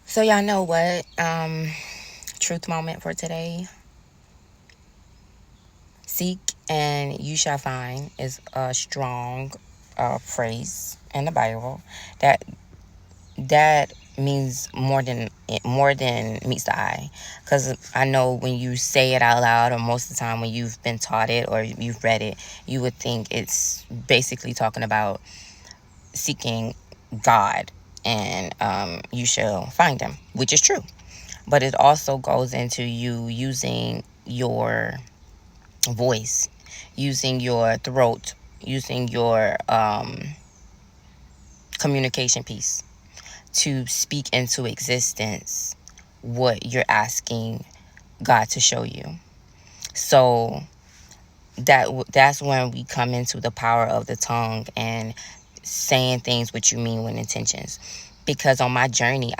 So y'all know what? Truth moment for today. Seek and you shall find is a strong phrase in the Bible that that means more than meets the eye. Because I know when you say it out loud, or most of the time when you've been taught it or you've read it, you would think it's basically talking about seeking God and you shall find him, which is true. But it also goes into you using your voice, using your throat, using your communication piece to speak into existence what you're asking God to show you. So that's when we come into the power of the tongue and saying things what you mean with intentions. Because on my journey,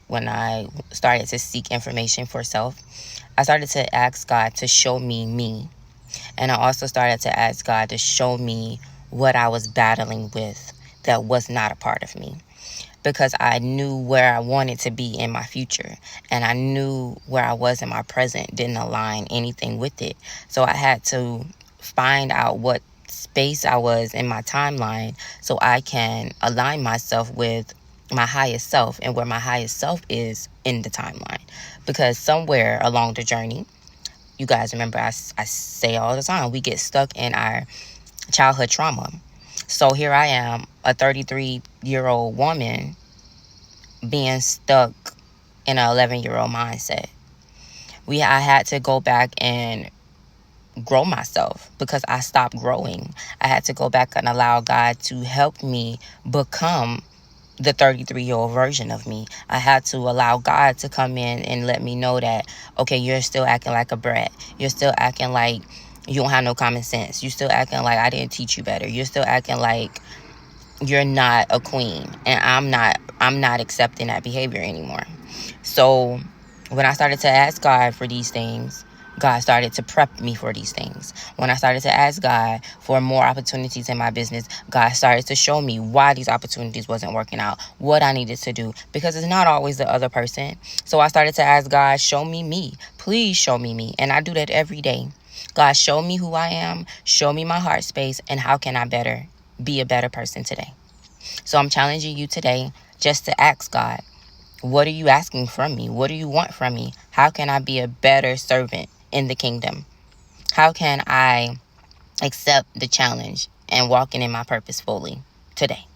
when I started to seek information for self, I started to ask God to show me. And I also started to ask God to show me what I was battling with that was not a part of me. Because I knew where I wanted to be in my future. And I knew where I was in my present didn't align anything with it. So I had to find out what space I was in my timeline so I can align myself with my highest self and where my highest self is in the timeline. Because somewhere along the journey, you guys remember I say all the time, we get stuck in our childhood trauma. So here I am, a 33-year-old woman being stuck in an 11-year-old mindset. I had to go back and grow myself because I stopped growing. I had to go back and allow God to help me become the 33-year-old version of me. I had to allow God to come in and let me know that, okay, you're still acting like a brat. You're still acting like you don't have no common sense. You're still acting like I didn't teach you better. You're still acting like you're not a queen. And I'm not accepting that behavior anymore. So when I started to ask God for these things, God started to prep me for these things. When I started to ask God for more opportunities in my business, God started to show me why these opportunities wasn't working out, what I needed to do, because it's not always the other person. So I started to ask God, show me me. Please show me me. And I do that every day. God, show me who I am, show me my heart space, and how can I be a better person today. So I'm challenging you today just to ask God, what are you asking from me? What do you want from me? How can I be a better servant in the kingdom? How can I accept the challenge and walking in my purpose fully today?